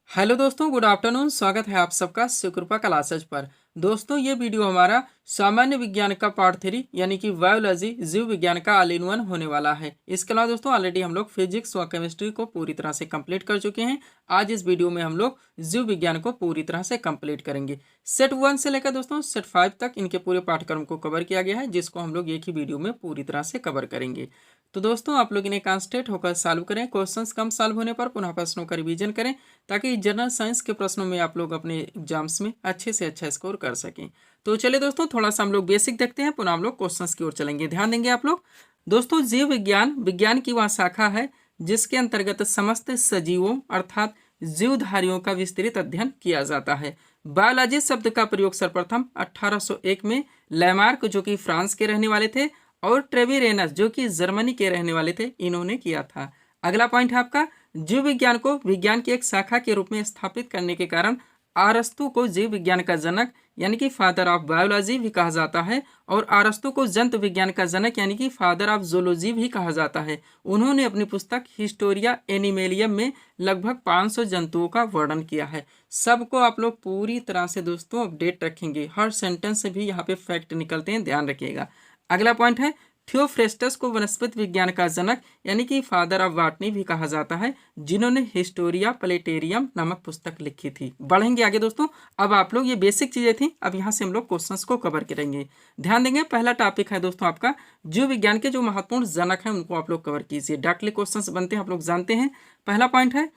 Hello दोस्तों, good afternoon. स्वागत है आप सबका सुकृपा क्लासेज पर। दोस्तों, ये वीडियो हमारा सामान्य विज्ञान का पार्ट 3 यानी कि बायोलॉजी जीव विज्ञान का ऑल इन वन होने वाला है। इसके अलावा दोस्तों ऑलरेडी हम लोग फिजिक्स व केमिस्ट्री को पूरी तरह से कंप्लीट कर चुके हैं। आज इस वीडियो में हम लोग जीव विज्ञान को पूरी तरह से कंप्लीट करेंगे। सेट 1 से लेकर दोस्तों सेट 5 तक इनके पूरे पाठ्यक्रम को कवर किया गया है, जिसको हम लोग एक ही वीडियो में पूरी तरह से कवर करेंगे। तो दोस्तों आप लोग इन्हें कॉन्सेंट्रेट होकर सॉल्व करें। क्वेश्चंस कम सॉल्व होने पर पुनः प्रश्नों का रिवीजन करें, ताकि जनरल साइंस के प्रश्नों में आप लोग अपने एग्जाम्स में अच्छे से अच्छा स्कोर कर सकें। तो चलिए दोस्तों, थोड़ा सा हम लोग बेसिक देखते हैं, पुनः हम लोग क्वेश्चंस की ओर चलेंगे। ध्यान देंगे आप लोग। दोस्तों, जीव विज्ञान विज्ञान की वह शाखा है जिसके अंतर्गत समस्त सजीवों अर्थात जीवधारियों का विस्तृत अध्ययन किया जाता है। बायोलॉजी शब्द का प्रयोग सर्वप्रथम 1801 में लैमार्क, जो कि फ्रांस के रहने वाले थे, और ट्रेविरेनस, जो कि जर्मनी के रहने वाले थे, इन्होंने किया था। अगला पॉइंट है आपका, जीव विज्ञान को विज्ञान की एक शाखा के रूप में स्थापित करने के कारण अरस्तु को जीव विज्ञान का जनक यानी कि फादर ऑफ बायोलॉजी भी कहा जाता है, और अरस्तु को जंतु विज्ञान का जनक यानी कि फादर ऑफ जूलॉजी भी कहा जाता है। उन्होंने अपनी पुस्तक हिस्टोरिया एनिमेलियम में लगभग 500 जंतुओं का वर्णन किया है। सबको आप लोग पूरी तरह से दोस्तों अपडेट रखेंगे, हर सेंटेंस से भी यहाँ पे फैक्ट निकलते हैं, ध्यान रखिएगा। अगला पॉइंट है, थियोफ्रेस्टस को वनस्पति विज्ञान का जनक यानी कि फादर ऑफ बॉटनी भी कहा जाता है, जिन्होंने हिस्टोरिया प्लेटेरियम नामक पुस्तक लिखी थी। बढ़ेंगे आगे दोस्तों। अब आप लोग, ये बेसिक चीजें थी, अब यहाँ से हम लोग क्वेश्चंस को कवर करेंगे। ध्यान देंगे, पहला टॉपिक है दोस्तों आपका जीव विज्ञान के जो महत्वपूर्ण जनक हैं उनको आप लोग कवर कीजिए। डायरेक्टली क्वेश्चंस बनते हैं, आप लोग जानते हैं। पहला पॉइंट है,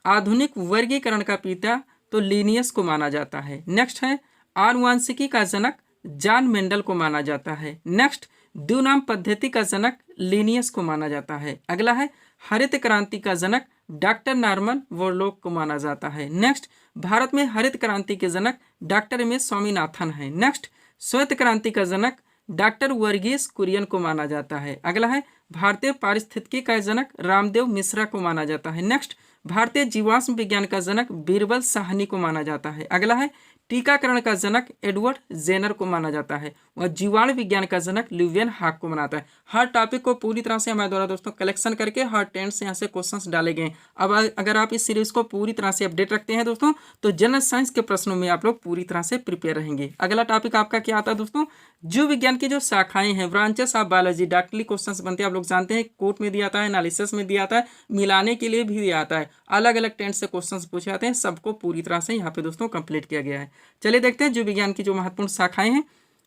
आधुनिक वर्गीकरण का पिता तो लिनियस को माना जाता है। नेक्स्ट है, आनुवांशिकी का जनक जॉन मेंडल को माना जाता है। नेक्स्ट, द्विनाम पद्धति का जनक लिनियस को माना जाता है। अगला है, हरित क्रांति का जनक डॉक्टर नॉर्मन बोरलॉग को माना जाता है। नेक्स्ट, भारत में हरित क्रांति के जनक डॉक्टर एम एस स्वामीनाथन है। नेक्स्ट, श्वेत क्रांति का जनक डॉक्टर वर्गीस कुरियन को माना जाता है। अगला है, भारतीय पारिस्थितिकी का जनक रामदेव मिश्रा को माना जाता है। नेक्स्ट, भारतीय जीवाश्म विज्ञान का जनक बीरबल साहनी को माना जाता है। अगला है, टीकाकरण का जनक एडवर्ड जेनर को माना जाता है, वह जीवाणु विज्ञान का जनक ल्यूवियन हाक को मानता है। हर टॉपिक को पूरी तरह से हमारे द्वारा दोस्तों कलेक्शन करके हर टेंट से यहाँ से क्वेश्चंस डाले गए। अब अगर आप इस सीरीज को पूरी तरह से अपडेट रखते हैं दोस्तों, तो जनरल साइंस के प्रश्नों में आप लोग पूरी तरह से प्रिपेयर रहेंगे। अगला टॉपिक आपका क्या आता है दोस्तों, जीव विज्ञान की जो शाखाएं हैं, branches of biology. Directly questions बनते हैं, आप लोग जानते हैं, कोर्ट में दिया आता है, एनालिसिस में दिया आता है, मिलाने के लिए भी दिया आता है, अलग अलग टेंट से क्वेश्चंस पूछे जाते हैं। सबको पूरी तरह से यहाँ पे दोस्तों कंप्लीट किया गया है। चलिए देखते हैं जीव विज्ञान की जो महत्वपूर्ण शाखाएं हैं।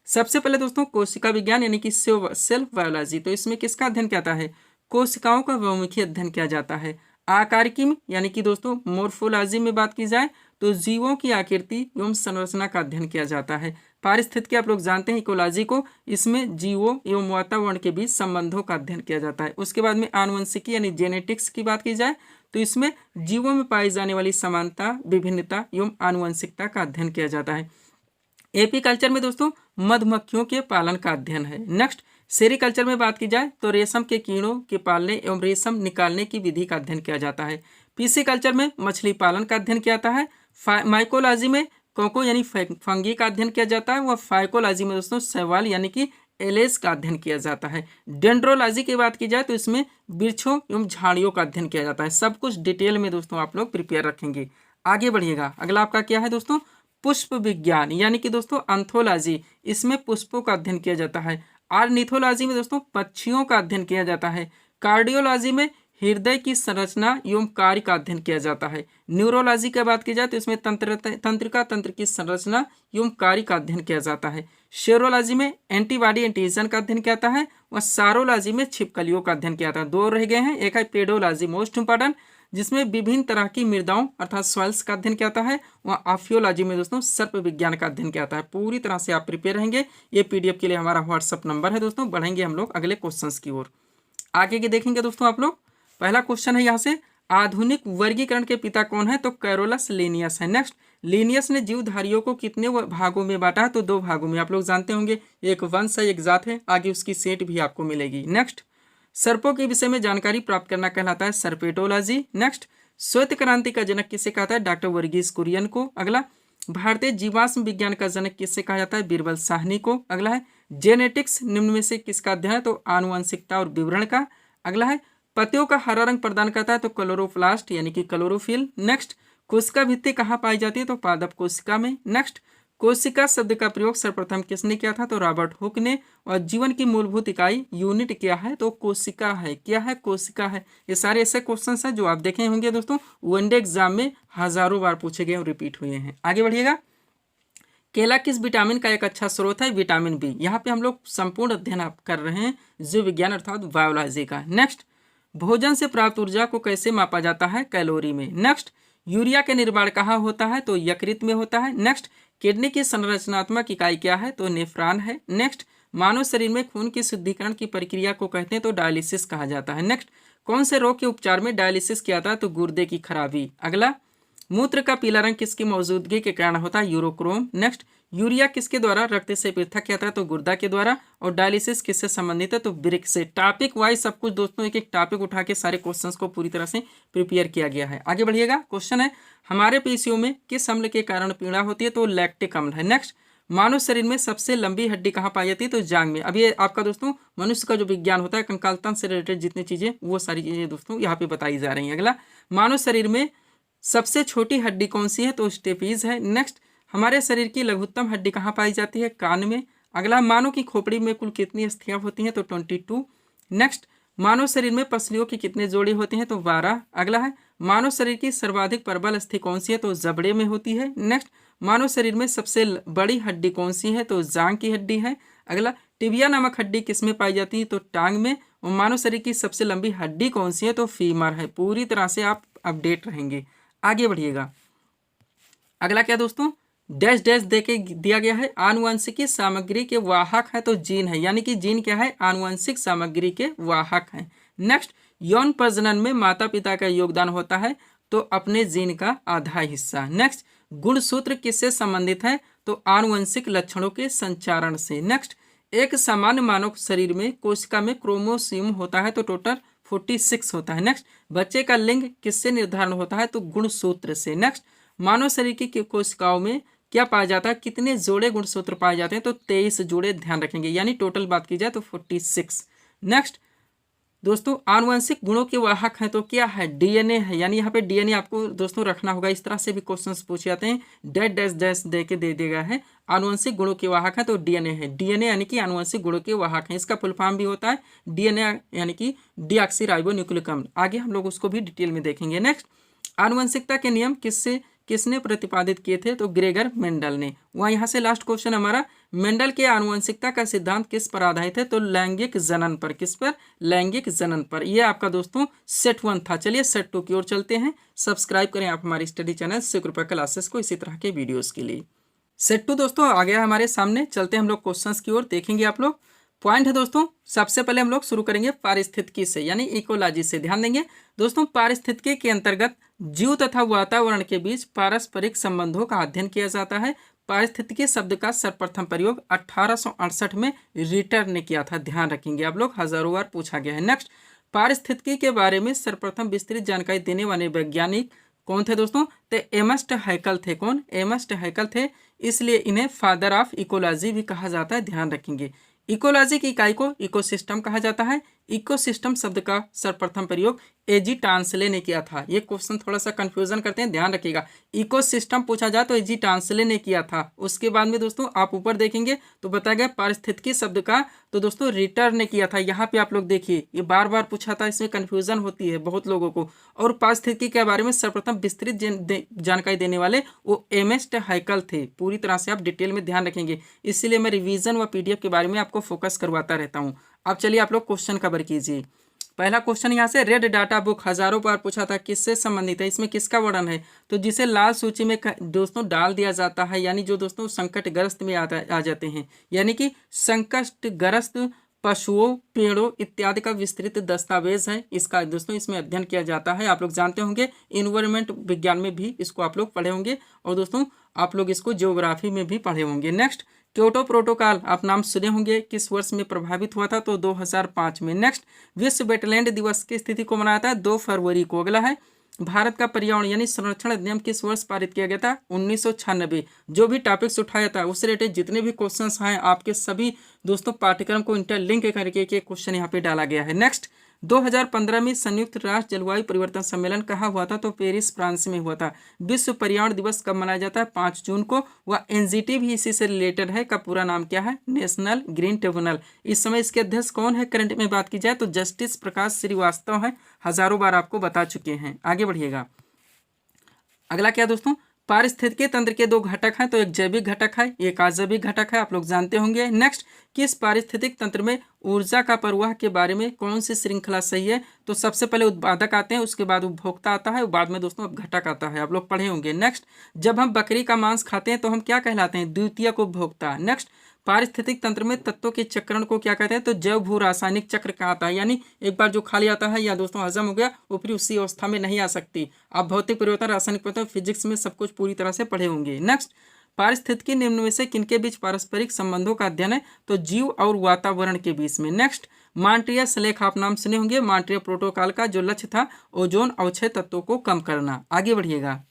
सबसे पहले दोस्तों कोशिका विज्ञान यानी कि सेल बायोलॉजी। तो इसमें किसका अध्ययन किया जाता है, कोशिकाओं का बहुमुखी अध्ययन किया जाता है। आकारिकी में यानी कि दोस्तों मोर्फोलॉजी में बात की जाए तो जीवों की आकृति एवं संरचना का अध्ययन किया जाता है। पारिस्थितिकी आप लोग जानते हैं, इकोलॉजी को, इसमें जीवों एवं वातावरण के बीच संबंधों का अध्ययन किया जाता है। उसके बाद में आनुवंशिकी यानी जेनेटिक्स की बात की जाए तो इसमें जीवों में पाई जाने वाली समानता, विभिन्नता एवं आनुवंशिकता का अध्ययन किया जाता है। एपीकल्चर में दोस्तों मधुमक्खियों के पालन का अध्ययन है। नेक्स्ट, सेरीकल्चर में बात की जाए तो रेशम के कीड़ों के पालने एवं रेशम निकालने की विधि का अध्ययन किया जाता है। पीसी कल्चर में मछली पालन का अध्ययन किया जाता है। माइकोलॉजी में कोको यानी फंगी का अध्ययन किया जाता है। वह फाइकोलॉजी में दोस्तों शैवाल यानी कि एलेस का अध्ययन किया जाता है। डेंड्रोलॉजी की बात की जाए तो इसमें वृक्षों एवं झाड़ियों का अध्ययन किया जाता है। सब कुछ डिटेल में दोस्तों आप लोग प्रिपेयर रखेंगे। आगे बढ़िएगा, अगला आपका क्या है दोस्तों, पुष्प विज्ञान यानी कि दोस्तों एंथोलॉजी। इसमें पुष्पों का अध्ययन किया जाता है। ऑर्निथोलॉजी में दोस्तों पक्षियों का अध्ययन किया जाता है। कार्डियोलॉजी में हृदय की संरचना एवं कार्य का अध्ययन किया जाता है। न्यूरोलॉजी की बात की जाए तो इसमें तंत्रिका तंत्र की संरचना एवं कार्य का अध्ययन किया जाता है। शेरोलॉजी में एंटीबॉडी एंटीजन का अध्ययन किया जाता है। व सारोलॉजी में छिपकलियों का अध्ययन किया जाता है। दो रह गए हैं, एक है पेडोलॉजी मोस्ट इंपॉर्टेंट, जिसमें विभिन्न तरह की मृदाओं अर्थात सॉइल्स का अध्ययन किया जाता है। वहाँ आर्कियोलॉजी में दोस्तों सर्प विज्ञान का अध्ययन किया जाता है। पूरी तरह से आप प्रिपेयर रहेंगे। ये पीडीएफ के लिए हमारा व्हाट्सअप नंबर है दोस्तों। बढ़ेंगे हम लोग अगले क्वेश्चंस की ओर। आगे के देखेंगे दोस्तों आप लोग। पहला क्वेश्चन है यहाँ से, आधुनिक वर्गीकरण के पिता कौन है, तो कैरोलस लिनियस है। नेक्स्ट, लिनियस ने जीवधारियों को कितने भागों में बांटा है, तो 2 भागों में। आप लोग जानते होंगे, एक वंश है, एक जात है। आगे उसकी सेट भी आपको मिलेगी। नेक्स्ट, सर्पों के विषय में जानकारी प्राप्त करना कहलाता है सर्पेटोलॉजी। नेक्स्ट, श्वेत क्रांति का जनक किसे कहता है, डॉक्टर वर्गीस कुरियन को। अगला, भारतीय जीवाश्म विज्ञान का जनक किससे कहा जाता है, बीरबल साहनी को। अगला है, जेनेटिक्स निम्न में से किसका अध्ययन है, तो आनुवंशिकता और विवरण का। अगला है, पत्तियों का हरा रंग प्रदान करता है, तो क्लोरोप्लास्ट यानी कि क्लोरोफिल। नेक्स्ट, कोशिका भित्ति कहाँ पाई जाती है? तो पादप कोशिका में। नेक्स्ट, कोशिका शब्द का प्रयोग सर्वप्रथम किसने किया था? तो रॉबर्ट हुक ने। और जीवन की मूलभूत इकाई यूनिट क्या है? तो कोशिका है। क्या है? कोशिका है। ये सारे ऐसे क्वेश्चन हैं जो आप देखे होंगे दोस्तों, वनडे एग्जाम में हजारों बार पूछे गए और रिपीट हुए हैं। आगे बढ़िएगा। केला किस विटामिन का एक अच्छा स्रोत है? Vitamin B. यहाँ पे हम लोग संपूर्ण अध्ययन कर रहे हैं जीव विज्ञान अर्थात बायोलॉजी का। नेक्स्ट, भोजन से प्राप्त ऊर्जा को कैसे मापा जाता है? कैलोरी में। नेक्स्ट, यूरिया के निर्माण कहाँ होता है? तो यकृत में होता है। नेक्स्ट, किडनी की संरचनात्मक इकाई क्या है? तो नेफ्रॉन है। नेक्स्ट, मानव शरीर में खून की शुद्धिकरण की प्रक्रिया को कहते हैं तो डायलिसिस कहा जाता है। नेक्स्ट, कौन से रोग के उपचार में डायलिसिस किया जाता है? तो गुर्दे की खराबी। अगला, मूत्र का पीला रंग किसकी मौजूदगी के कारण होता है? यूरोक्रोम। नेक्स्ट, यूरिया किसके द्वारा रक्त से पृथक किया जाता है? तो गुर्दा के द्वारा। और डायलिसिस किससे संबंधित है? तो वृक्क से। टॉपिक वाइज सब कुछ दोस्तों, एक एक टॉपिक उठा के सारे क्वेश्चंस को पूरी तरह से प्रिपेयर किया गया है। आगे बढ़िएगा। क्वेश्चन है, हमारे पेशियों में किस अम्ल के कारण पीड़ा होती है? तो लैक्टिक अम्ल है। नेक्स्ट, मानव शरीर में सबसे लंबी हड्डी कहाँ पाई जाती है? तो जांघ में। अब ये आपका दोस्तों मनुष्य का जो विज्ञान होता है, कंकाल तंत्र से रिलेटेड जितनी चीजें, वो सारी चीजें दोस्तों यहाँ पे बताई जा रही हैं। अगला, मानव शरीर में सबसे छोटी हड्डी कौन सी है? तो स्टेपीज है। नेक्स्ट, हमारे शरीर की लघुत्तम हड्डी कहाँ पाई जाती है? कान में। अगला, मानव की खोपड़ी में कुल कितनी अस्थियां होती हैं? तो 22। नेक्स्ट, मानव शरीर में पसलियों की कितने जोड़ी होती हैं? तो 12। अगला है, मानव शरीर की सर्वाधिक प्रबल अस्थि कौन सी है? तो जबड़े में होती है। नेक्स्ट, मानव शरीर में सबसे बड़ी हड्डी कौन सी है? तो जांघ की हड्डी है। अगला, टिबिया नामक हड्डी किस में पाई जाती है? तो टांग में। और मानव शरीर की सबसे लंबी हड्डी कौन सी है? तो फीमर है। पूरी तरह से आप अपडेट रहेंगे। आगे बढ़िएगा। अगला क्या दोस्तों, डैश डैश दे के दिया गया है, आनुवंशिकी सामग्री के वाहक है तो जीन है, यानी कि जीन क्या है? आनुवंशिक सामग्री के वाहक है। नेक्स्ट, यौन प्रजनन में माता पिता का योगदान होता है तो अपने जीन का आधा हिस्सा। नेक्स्ट, गुणसूत्र किससे संबंधित है? तो आनुवंशिक लक्षणों के संचारण से। नेक्स्ट, एक सामान्य मानव शरीर में कोशिका में क्रोमोसोम होता है तो टोटल 46 होता है। नेक्स्ट, बच्चे का लिंग किससे निर्धारण होता है? तो गुणसूत्र से। नेक्स्ट, मानव शरीर की कोशिकाओं में क्या पाया जाता है? कितने जोड़े गुणसूत्र पाए जाते हैं? तो 23 जोड़े, ध्यान रखेंगे, यानी टोटल बात की जाए तो 46। नेक्स्ट दोस्तों, आनुवंशिक गुणों के वाहक हैं तो क्या है? डीएनए है, यानी यहाँ पे डीएनए आपको दोस्तों रखना होगा। इस तरह से भी क्वेश्चंस पूछे जाते हैं, डैश डैश डैश दे के दे देगा है। आनुवंशिक गुणों के वाहक है तो डीएनए है। डीएनए यानी कि आनुवंशिक गुणों के वाहक हैं, इसका फुल फॉर्म भी होता है डीएनए यानी कि डीऑक्सीराइबोन्यूक्लिक अम्ल। आगे हम लोग उसको भी डिटेल में देखेंगे। नेक्स्ट, आनुवंशिकता के नियम किसने प्रतिपादित किए थे? तो ग्रेगर मेंडल ने। वहाँ यहाँ से लास्ट क्वेश्चन हमारा, मेंडल के आनुवंशिकता का सिद्धांत किस पर आधारित है? तो लैंगिक जनन पर। किस पर? लैंगिक जनन पर। यह आपका दोस्तों सेट 1 था। चलिए सेट 2 की ओर चलते हैं। सब्सक्राइब करें आप हमारी स्टडी चैनल शिवकृपा क्लासेस को इसी तरह के वीडियोस के लिए। सेट 2 दोस्तों आ गया हमारे सामने। चलते हैं हम लोग क्वेश्चंस की ओर, देखेंगे आप लोग। पॉइंट है दोस्तों, सबसे पहले हम लोग शुरू करेंगे पारिस्थितिकी से, यानी इकोलॉजी से। ध्यान देंगे दोस्तों, पारिस्थितिकी के अंतर्गत जीव तथा वातावरण के बीच पारस्परिक संबंधों का अध्ययन किया जाता है। पारिस्थितिकी शब्द का सर्वप्रथम प्रयोग 1868 में रिटर ने किया था। ध्यान रखेंगे आप लोग, हजारों बार पूछा गया है। नेक्स्ट, पारिस्थितिकी के बारे में सर्वप्रथम विस्तृत जानकारी देने वाले वैज्ञानिक कौन थे दोस्तों? तो एमस्ट हैकल थे। कौन? एमस्ट हैकल थे, इसलिए इन्हें फादर ऑफ इकोलॉजी भी कहा जाता है। ध्यान रखेंगे। इकोलॉजी की इकाई को इकोसिस्टम कहा जाता है। इकोसिस्टम शब्द का सर्वप्रथम प्रयोग एजी टांसले ने किया था। ये क्वेश्चन थोड़ा सा कंफ्यूजन करते हैं, ध्यान रखिएगा। इकोसिस्टम पूछा जाए तो एजी टांसले ने किया था। उसके बाद में दोस्तों आप ऊपर देखेंगे तो बताया गया पारिस्थितिकी शब्द का तो दोस्तों रिटर ने किया था। यहाँ पे आप लोग देखिए, ये बार बार पूछा था, इसमें कंफ्यूजन होती है बहुत लोगों को। और पारिस्थितिकी के बारे में सर्वप्रथम विस्तृत जानकारी देने वाले वो एमस्ट हैकल थे। पूरी तरह से आप डिटेल में ध्यान रखेंगे, इसीलिए मैं रिवीजन व पीडीएफ के बारे में आपको फोकस करवाता रहता हूँ। अब चलिए आप लोग क्वेश्चन कवर कीजिए। पहला क्वेश्चन यहाँ से, रेड डाटा बुक हजारों बार पूछा था, किससे संबंधित है? इसमें किसका वर्णन है? तो जिसे लाल सूची में दोस्तों डाल दिया जाता है, यानी जो दोस्तों संकटग्रस्त में आ जाते हैं, यानी कि संकटग्रस्त पशुओं, पेड़ों इत्यादि का विस्तृत दस्तावेज है इसका दोस्तों, इसमें अध्ययन किया जाता है। आप लोग जानते होंगे इन्वायरमेंट विज्ञान में भी इसको आप लोग पढ़े होंगे, और दोस्तों आप लोग इसको ज्योग्राफी में भी पढ़े होंगे। नेक्स्ट, क्योटो प्रोटोकॉल आप नाम सुने होंगे, किस वर्ष में प्रभावित हुआ था? तो 2005 में। नेक्स्ट, विश्व वेटलैंड दिवस की स्थिति को मनाया था 2 फरवरी को। अगला है, भारत का पर्यावरण यानी संरक्षण अधिनियम किस वर्ष पारित किया गया था? 1996। जो भी टॉपिक्स उठाया था उससे रिलेटेड जितने भी क्वेश्चंस हैं आपके सभी दोस्तों पाठ्यक्रम को इंटरलिंक करके के क्वेश्चन यहाँ पे डाला गया है। नेक्स्ट, 2015 में संयुक्त राष्ट्र जलवायु परिवर्तन सम्मेलन कहाँ हुआ था? तो पेरिस फ्रांस में हुआ था। विश्व पर्यावरण दिवस कब मनाया जाता है? 5 जून को। वह एनजीटी भी इसी से रिलेटेड है, का पूरा नाम क्या है? National green tribunal. इस समय इसके अध्यक्ष कौन है? करंट में बात की जाए तो जस्टिस प्रकाश श्रीवास्तव है, हजारों बार आपको बता चुके हैं। आगे बढ़िएगा। अगला क्या दोस्तों? पारिस्थितिकी तंत्र के 2 घटक हैं, तो एक जैविक घटक है, एक अजैविक घटक है, आप लोग जानते होंगे। नेक्स्ट, किस पारिस्थितिक तंत्र में ऊर्जा का प्रवाह के बारे में कौन सी श्रृंखला सही है? तो सबसे पहले उत्पादक आते हैं, उसके बाद उपभोक्ता आता है, बाद में दोस्तों अब घटक आता है, आप लोग पढ़े होंगे। नेक्स्ट, जब हम बकरी का मांस खाते हैं तो हम क्या कहलाते हैं? द्वितीयक उपभोक्ता। नेक्स्ट, पारिस्थितिक तंत्र में तत्वों के चक्रण को क्या कहते हैं? तो जैव भू रासायनिक चक्र कहता है, यानी एक बार जो खा लिया जाता है या दोस्तों हजम हो गया, वो फिर उसी अवस्था में नहीं आ सकती। आप भौतिक परिवर्तन, रासायनिक परिवर्तन, फिजिक्स में सब कुछ पूरी तरह से पढ़े होंगे। नेक्स्ट, पारिस्थितिकी निम्न में से किनके बीच पारस्परिक संबंधों का अध्ययन है? तो जीव और वातावरण के बीच में। नेक्स्ट, मॉन्ट्रियल सलेख आप नाम सुने होंगे, मॉन्ट्रियल प्रोटोकॉल का जो लक्ष्य था ओजोन अवक्षय तत्वों को कम करना। आगे बढ़िएगा।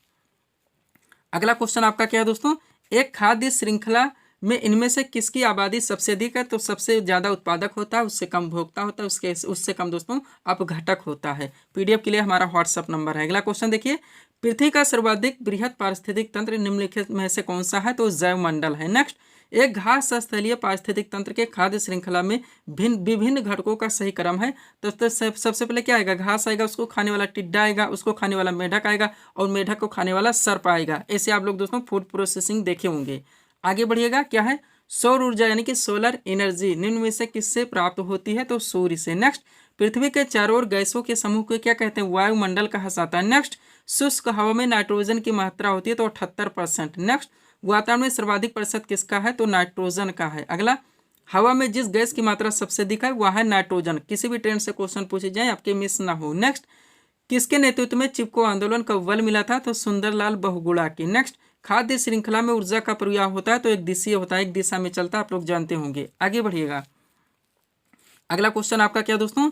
अगला क्वेश्चन आपका क्या है दोस्तों? एक खाद्य श्रृंखला में इनमें से किसकी आबादी सबसे अधिक है? तो सबसे ज्यादा उत्पादक होता है, उससे कम भोक्ता होता है, उससे कम दोस्तों अब घटक होता है। पीडीएफ के लिए हमारा व्हाट्सएप नंबर है। अगला क्वेश्चन देखिए, पृथ्वी का सर्वाधिक बृहद पारिस्थितिक तंत्र निम्नलिखित में से कौन सा है? तो जैव मंडल है। नेक्स्ट, एक घास स्थलीय पारिस्थितिक तंत्र के खाद्य श्रृंखला में विभिन्न घटकों का सही क्रम है। तो सबसे पहले क्या आएगा? घास आएगा, उसको खाने वाला टिड्डा आएगा, उसको खाने वाला मेढक आएगा, और मेढक को खाने वाला सर्प आएगा। ऐसे आप लोग दोस्तों फूड प्रोसेसिंग देखे होंगे। आगे बढ़िएगा। क्या है? सौर ऊर्जा यानी कि सोलर एनर्जी निम्न में से किससे प्राप्त होती है? तो सूर्य से। नेक्स्ट, पृथ्वी के चारों ओर गैसों के समूह को क्या कहते हैं? वायुमंडल कहा जाता है। नेक्स्ट, शुष्क हवा में नाइट्रोजन की मात्रा होती है तो 78%। नेक्स्ट, वातावरण में सर्वाधिक प्रतिशत किसका है? तो नाइट्रोजन का है। अगला, हवा में जिस गैस की मात्रा सबसे अधिक है वह है नाइट्रोजन। किसी भी ट्रेंड से क्वेश्चन पूछे जाए आपके मिस ना हो। नेक्स्ट, किसके नेतृत्व में चिपको आंदोलन का बल मिला था? तो सुंदरलाल बहुगुणा की। नेक्स्ट, खाद्य श्रृंखला में ऊर्जा का प्रवाह होता है तो एक दिशीय होता है, एक दिशा में चलता है, आप लोग जानते होंगे। आगे बढ़िएगा। अगला क्वेश्चन आपका क्या दोस्तों?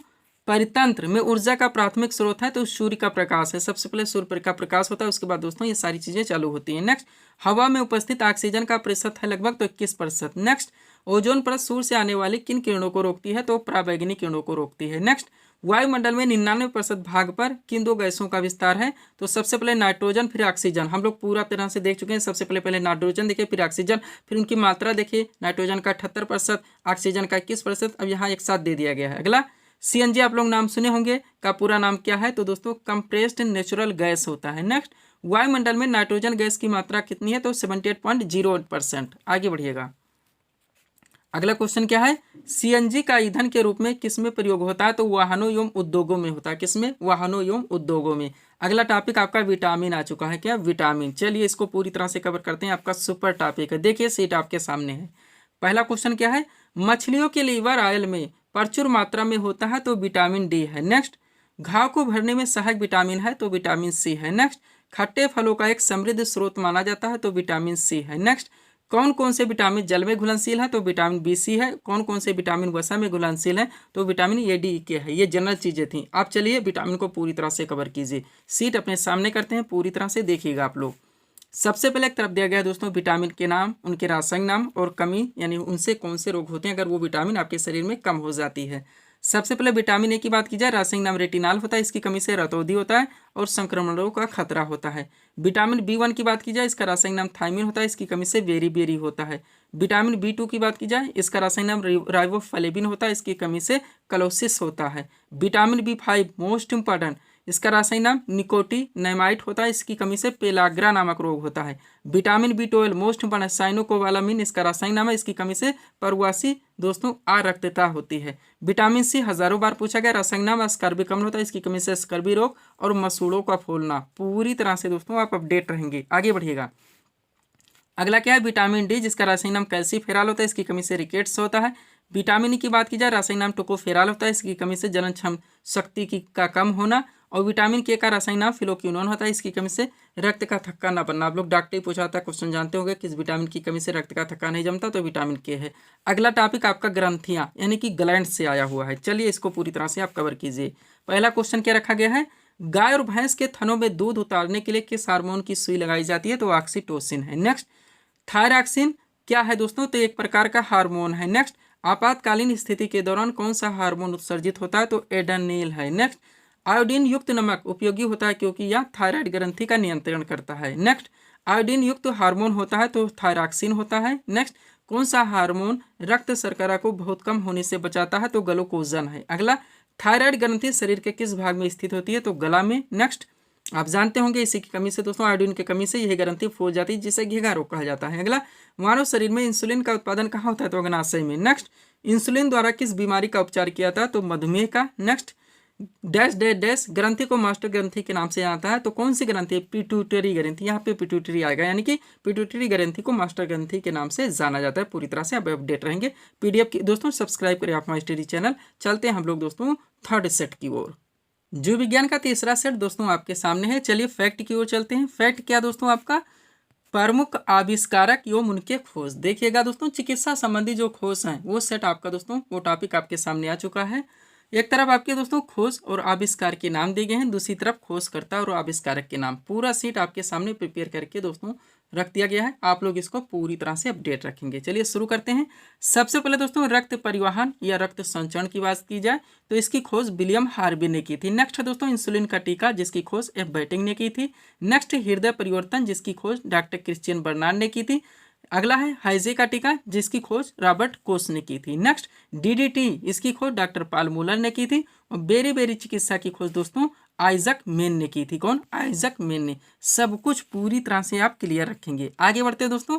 परितंत्र में ऊर्जा का प्राथमिक स्रोत है तो सूर्य का प्रकाश है। सबसे पहले सूर्य का प्रकाश होता है, उसके बाद दोस्तों ये सारी चीजें चालू होती हैं। नेक्स्ट, हवा में उपस्थित ऑक्सीजन का प्रतिशत है लगभग तो 21%। नेक्स्ट, ओजोन परत सूर्य से आने वाली किन किरणों को रोकती है? तो पराबैंगनी किरणों को रोकती है। नेक्स्ट, वायुमंडल में 99% भाग पर किन 2 गैसों का विस्तार है? तो सबसे पहले नाइट्रोजन, फिर ऑक्सीजन। हम लोग पूरा तरह से देख चुके हैं। सबसे पहले नाइट्रोजन देखिए, फिर ऑक्सीजन, फिर उनकी मात्रा देखिए। नाइट्रोजन का 78%, ऑक्सीजन का 21%। अब यहाँ एक साथ दे दिया गया है। अगला, सीएनजी आप लोग नाम सुने होंगे, का पूरा नाम क्या है? तो दोस्तों कंप्रेस्ड नेचुरल गैस होता है। नेक्स्ट, वायुमंडल में नाइट्रोजन गैस की मात्रा कितनी है? तो 78.08%। आगे बढ़िएगा। अगला क्वेश्चन क्या है? सीएनजी का ईंधन के रूप में किसमें प्रयोग होता है? तो वाहनों एवं उद्योगों में होता है। किसमें? वाहनों एवं उद्योगों में। अगला टॉपिक आपका विटामिन आ चुका है। क्या? विटामिन। चलिए इसको पूरी तरह से कवर करते हैं। आपका सुपर टॉपिक है, देखिए सीट आपके सामने है। पहला क्वेश्चन क्या है? मछलियों के लीवर ऑयल में प्रचुर मात्रा में होता है तो विटामिन डी है। नेक्स्ट, घाव को भरने में सहायक विटामिन है तो विटामिन सी है। नेक्स्ट, खट्टे फलों का एक समृद्ध स्रोत माना जाता है तो विटामिन सी है। नेक्स्ट, कौन कौन से विटामिन जल में घुलनशील है? तो विटामिन बी सी है। कौन कौन से विटामिन वसा में घुलनशील है? तो विटामिन ए डी के है। ये जनरल चीजें थी। आप चलिए विटामिन को पूरी तरह से कवर कीजिए। सीट अपने सामने करते हैं, पूरी तरह से देखिएगा आप लोग। सबसे पहले एक तरफ दिया गया है दोस्तों विटामिन के नाम, उनके रासायनिक नाम और कमी, यानी उनसे कौन से रोग होते हैं अगर वो विटामिन आपके शरीर में कम हो जाती है। सबसे पहले विटामिन ए की बात की जाए, रासायनिक नाम रेटिनाल होता है, इसकी कमी से रतौंधी होता है और संक्रमणों का खतरा होता है। विटामिन B1 की बात की जाए, इसका रासायनिक नाम थायमिन होता है, इसकी कमी से बेरी होता है। विटामिन B2 की बात की जाए, इसका रासायनिक नाम राइबोफ्लेविन होता है, इसकी कमी से कलोसिस होता है। विटामिन B5 मोस्ट इंपॉर्टेंट, इसका रासायनिक नाम निकोटिनामाइड होता है, इसकी कमी से पेलाग्रा नामक रोग होता है। Vitamin B12 most important cyanocobalamin, इसका रासायनिक नाम है, इसकी कमी से परवासी दोस्तों आरक्तता होती है। विटामिन सी हजारों बार पूछा गया, रासायनिक नाम स्कर्बिकम होता है, इसकी कमी से स्कर्बी रोग और मसूड़ों का फूलना। पूरी तरह से दोस्तों आप अपडेट रहेंगे। आगे बढ़िएगा। अगला क्या है? विटामिन डी, जिसका रासायनिक नाम कैल्सीफेरॉल होता है, इसकी कमी से रिकेट्स होता है। विटामिन ई की बात की जाए, रासायनिक नाम टोकोफेरॉल होता है, इसकी कमी से जनन क्षम शक्ति का कम होना। और विटामिन के का रासायनिक नाम फिलोक्विनोन होता है, इसकी कमी से रक्त का थक्का न बनना। आप लोग डॉक्टर पूछा था, क्वेश्चन जानते होंगे किस विटामिन की कमी से रक्त का थक्का नहीं जमता, तो विटामिन के है। अगला टॉपिक आपका ग्रंथियां यानी कि ग्लैंड से आया हुआ है। चलिए इसको पूरी तरह से आप कवर कीजिए। पहला क्वेश्चन क्या रखा गया है? गाय और भैंस के थनों में दूध उतारने के लिए किस हार्मोन की सुई लगाई जाती है? तो ऑक्सीटोसिन है। नेक्स्ट, थायरॉक्सिन क्या है दोस्तों? तो एक प्रकार का हार्मोन है। नेक्स्ट, आपातकालीन स्थिति के दौरान कौन सा हार्मोन उत्सर्जित होता है, तो एड्रेनलिन है। नेक्स्ट, आयोडीन युक्त नमक उपयोगी होता है क्योंकि यह थायराइड ग्रंथि का नियंत्रण करता है। नेक्स्ट, आयोडीन युक्त हार्मोन होता है तो थायरॉक्सिन होता है। नेक्स्ट, कौन सा हार्मोन रक्त शर्करा को बहुत कम होने से बचाता है, तो ग्लूकोजन है। अगला, थायराइड ग्रंथि शरीर के किस भाग में स्थित होती है, तो गला में। नेक्स्ट, आप जानते होंगे इसी की कमी से दोस्तों, आयोडीन की कमी से यह ग्रंथि फूल जाती है जिसे घेगा रोग कहा जाता है। अगला, मानव शरीर में इंसुलिन का उत्पादन कहाँ होता है, तो अग्नाशय में। नेक्स्ट, इंसुलिन द्वारा किस बीमारी का उपचार किया था, तो मधुमेह का। नेक्स्ट, डैश डैश डैश ग्रंथि को मास्टर ग्रंथि के नाम से आता है, तो कौन सी ग्रंथि, पिट्यूटरी ग्रंथि, यहाँ पे पिट्यूटरी आएगा, यानी कि पिट्यूटरी ग्रंथि को मास्टर ग्रंथि के नाम से जाना जाता है। पूरी तरह से आप अपडेट रहेंगे। पीडीएफ की दोस्तों सब्सक्राइब करें आप माई स्टडी चैनल। चलते हैं हम लोग दोस्तों थर्ड सेट की ओर। जीव विज्ञान का तीसरा सेट दोस्तों आपके सामने है। चलिए फैक्ट की ओर चलते हैं। फैक्ट क्या दोस्तों, आपका प्रमुख आविष्कारक एवं उनके खोज। देखिएगा दोस्तों, चिकित्सा संबंधी जो खोज हैं वो सेट आपका दोस्तों, वो टॉपिक आपके सामने आ चुका है। एक तरफ आपके दोस्तों खोज और आविष्कार के नाम दिए गए हैं, दूसरी तरफ खोजकर्ता और आविष्कारक के नाम। पूरा सीट आपके सामने प्रिपेयर करके दोस्तों रख दिया गया है। आप लोग इसको पूरी तरह से अपडेट रखेंगे। चलिए शुरू करते हैं। सबसे पहले दोस्तों रक्त परिवहन या रक्त संचरण की बात की जाए तो इसकी खोज विलियम हार्वे ने की थी। नेक्स्ट है दोस्तों इंसुलिन का टीका, जिसकी खोज एफ बेटिंग ने की थी। नेक्स्ट, हृदय परिवर्तन, जिसकी खोज डॉक्टर क्रिश्चियन बर्नार्ड ने की थी। अगला है हाइजे का टीका, जिसकी खोज रॉबर्ट कोच ने की थी। नेक्स्ट, डीडीटी, इसकी खोज डॉक्टर पॉल मूलर ने की थी। और बेरी बेरी चिकित्सा की खोज दोस्तों आइजक मेन ने की थी। कौन, आइजक मेन ने। सब कुछ पूरी तरह से आप क्लियर रखेंगे। आगे बढ़ते हैं दोस्तों।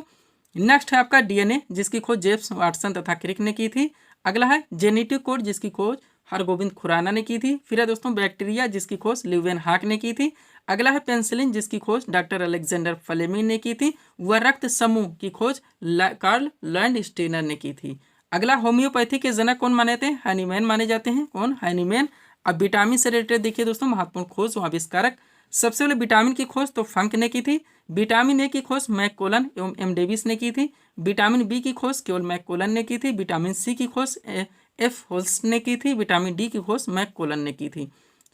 नेक्स्ट है आपका डीएनए, जिसकी खोज जेम्स वाटसन तथा क्रिक ने की थी। अगला है जेनेटिक कोड, जिसकी खोज हरगोविंद खुराना ने की थी। फिर है दोस्तों बैक्टीरिया, जिसकी खोज ल्यूवेन हाक ने की थी। अगला है पेंसिलिन, जिसकी खोज डॉक्टर अलेक्जेंडर फ्लेमिंग ने की थी। व रक्त समूह की खोज कार्ल लैंडस्टीनर ने की थी। अगला, होम्योपैथी के जनक कौन माने थे, हैनीमैन माने जाते हैं। कौन, हैनीमैन। अब विटामिन से रिलेटेड देखिए दोस्तों महत्वपूर्ण खोज व आविष्कारक। सबसे पहले विटामिन की खोज तो फंक ने की थी। विटामिन ए की खोज मैककोलन एवं एम डेविस ने की थी। विटामिन बी की खोज केवल मैककोलन ने की थी। विटामिन सी की खोज एफ होल्स ने की थी। विटामिन डी की खोज मैककोलन ने की थी।